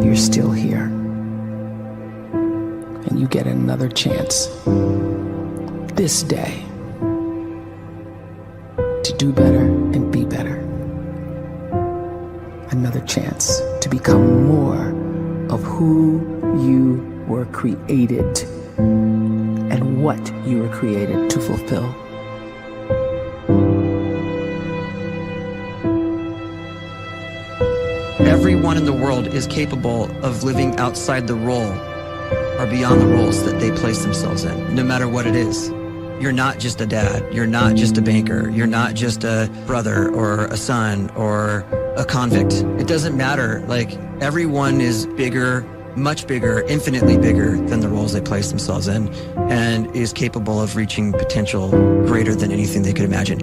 you're still here. And you get another chance this day to do better and be better. Another chance to become more of who you were created and what you were created to fulfill. Everyone in the world is capable of living outside the role or beyond the roles that they place themselves in, no matter what it is. You're not just a dad, you're not just a banker, you're not just a brother or a son or a convict. It doesn't matter. Like, everyone is bigger, much bigger, infinitely bigger than the roles they place themselves in, and is capable of reaching potential greater than anything they could imagine.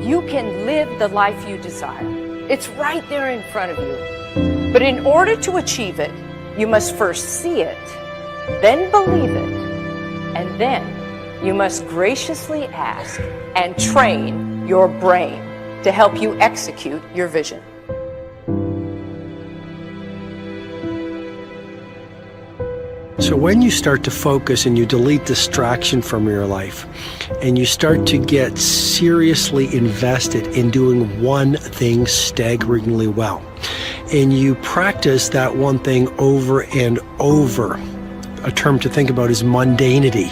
You can live the life you desire. It's right there in front of you. But in order to achieve it, you must first see it, then believe it, and then you must graciously ask and train your brain to help you execute your vision. So when you start to focus and you delete distraction from your life, and you start to get seriously invested in doing one thing staggeringly well, and you practice that one thing over and over, a term to think about is mundanity.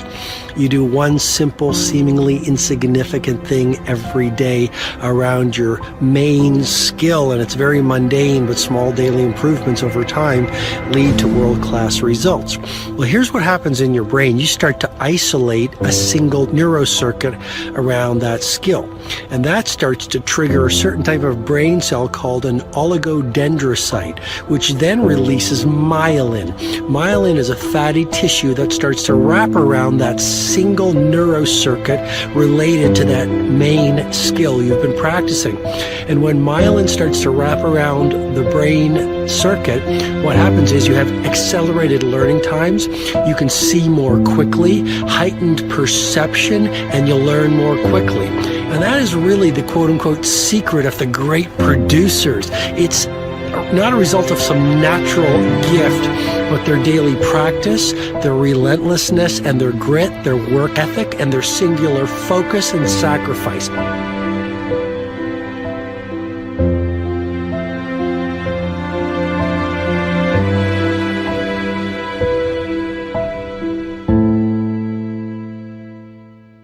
You do one simple, seemingly insignificant thing every day around your main skill, and it's very mundane, but small daily improvements over time lead to world-class results. Well, here's what happens in your brain. You start to isolate a single neurocircuit around that skill, and that starts to trigger a certain type of brain cell called an oligodendrocyte, which then releases myelin. Myelin is a fatty tissue that starts to wrap around that single neurocircuit related to that main skill you've been practicing. And when myelin starts to wrap around the brain circuit, what happens is you have accelerated learning times, you can see more quickly, heightened perception, and you'll learn more quickly. And that is really the quote-unquote secret of the great producers. It's not a result of some natural gift, but their daily practice, their relentlessness and their grit, their work ethic, and their singular focus and sacrifice.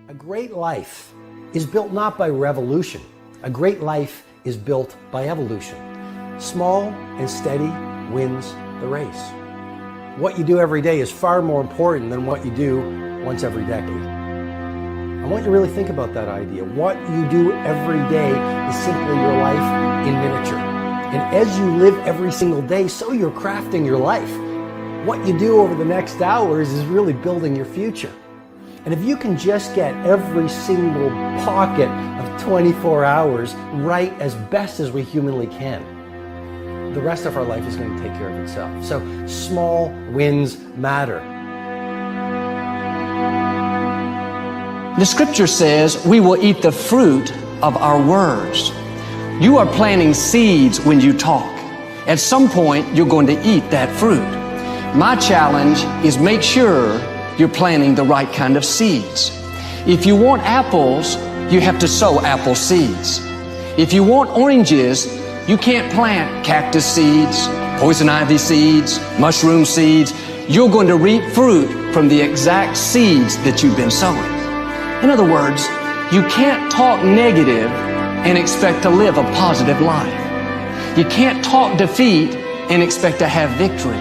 A great life is built not by revolution. A great life is built by evolution. Small and steady wins the race. What you do every day is far more important than what you do once every decade. I want you to really think about that idea. What you do every day is simply your life in miniature. And as you live every single day, so you're crafting your life. What you do over the next hours is really building your future. And if you can just get every single pocket of 24 hours right as best as we humanly can, the rest of our life is going to take care of itself. So small wins matter. The scripture says we will eat the fruit of our words. You are planting seeds when you talk. At some point, you're going to eat that fruit. My challenge is make sure you're planting the right kind of seeds. If you want apples, you have to sow apple seeds. If you want oranges, you can't plant cactus seeds, poison ivy seeds, mushroom seeds. You're going to reap fruit from the exact seeds that you've been sowing. In other words, you can't talk negative and expect to live a positive life. You can't talk defeat and expect to have victory.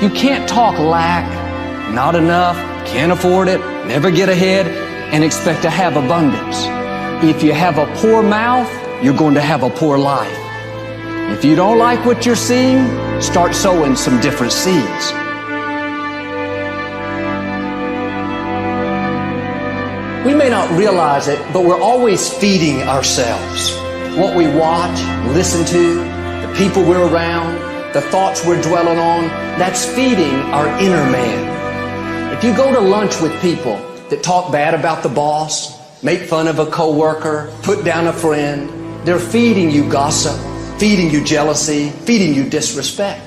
You can't talk lack, not enough, can't afford it, never get ahead, and expect to have abundance. If you have a poor mouth, you're going to have a poor life. If you don't like what you're seeing, start sowing some different seeds. We may not realize it, but we're always feeding ourselves. What we watch, listen to, the people we're around, the thoughts we're dwelling on, that's feeding our inner man. If you go to lunch with people that talk bad about the boss, make fun of a coworker, put down a friend. They're feeding you gossip, feeding you jealousy, feeding you disrespect.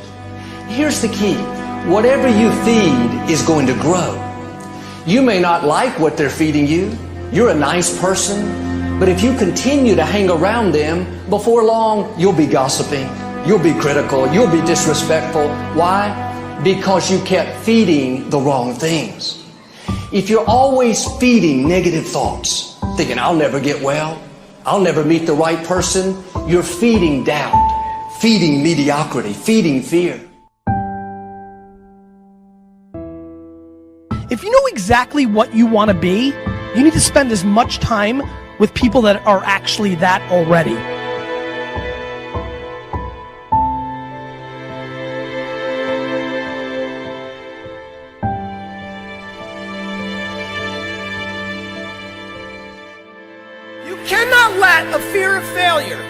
Here's the key. Whatever you feed is going to grow. You may not like what they're feeding you. You're a nice person. But if you continue to hang around them, before long, you'll be gossiping. You'll be critical. You'll be disrespectful. Why? Because you kept feeding the wrong things. If you're always feeding negative thoughts, thinking, I'll never get well, I'll never meet the right person, you're feeding doubt, feeding mediocrity, feeding fear. If you know exactly what you want to be, you need to spend as much time with people that are actually that already. You cannot let a fear of failure,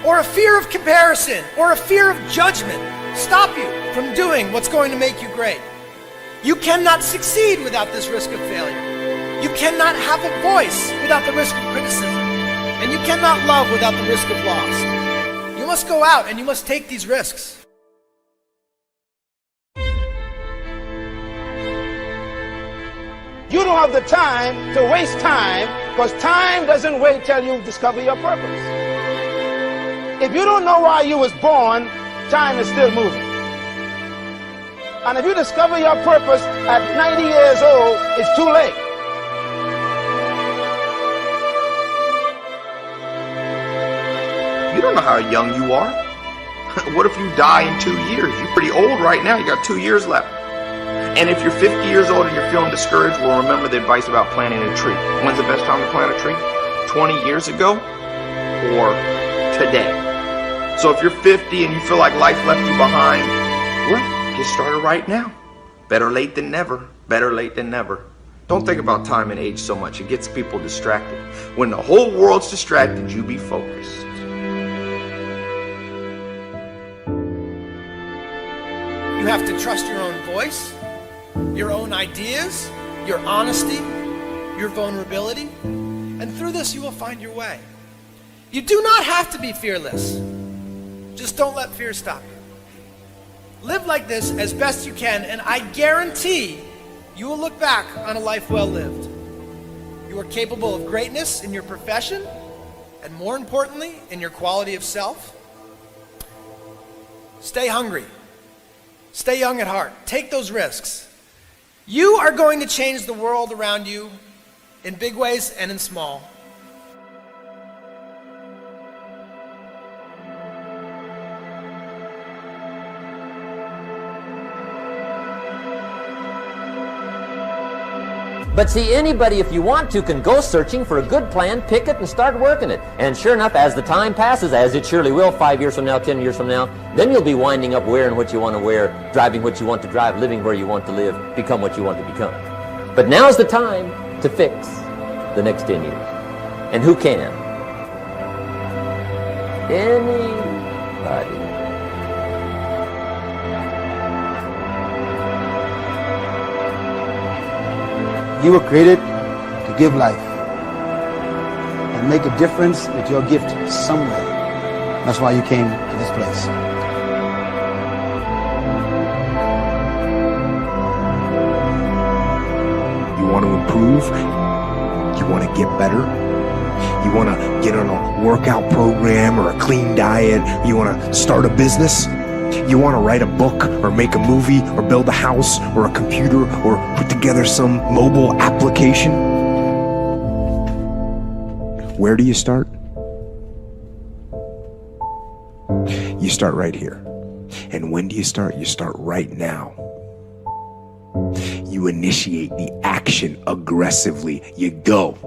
or a fear of comparison, or a fear of judgment stop you from doing what's going to make you great. You cannot succeed without this risk of failure. You cannot have a voice without the risk of criticism. And you cannot love without the risk of loss. You must go out and you must take these risks. You don't have the time to waste time, because time doesn't wait till you discover your purpose. If you don't know why you was born, time is still moving. And if you discover your purpose at 90 years old, it's too late. You don't know how young you are. What if you die in 2 years? You're pretty old right now. You got 2 years left. And if you're 50 years old and you're feeling discouraged, well, remember the advice about planting a tree. When's the best time to plant a tree? 20 years ago or today? So if you're 50 and you feel like life left you behind, well, get started right now. Better late than never. Better late than never. Don't think about time and age so much. It gets people distracted. When the whole world's distracted, you be focused. You have to trust your own voice, your own ideas, your honesty, your vulnerability, and through this you will find your way. You do not have to be fearless. Just don't let fear stop you. Live like this as best you can, and I guarantee you will look back on a life well lived. You are capable of greatness in your profession, and more importantly, in your quality of self. Stay hungry. Stay young at heart. Take those risks. You are going to change the world around you in big ways and in small. But see, anybody, if you want to, can go searching for a good plan, pick it, and start working it. And sure enough, as the time passes, as it surely will 5 years from now, 10 years from now, then you'll be winding up wearing what you want to wear, driving what you want to drive, living where you want to live, become what you want to become. But now's the time to fix the next 10 years. And who can? Anybody. You were created to give life and make a difference with your gift somewhere. That's why you came to this place. You want to improve? You want to get better? You want to get on a workout program or a clean diet? You want to start a business? You want to write a book or make a movie or build a house or a computer or put together some mobile application? Where do you start? You start right here. And when do you start? You start right now. You initiate the action aggressively. You go.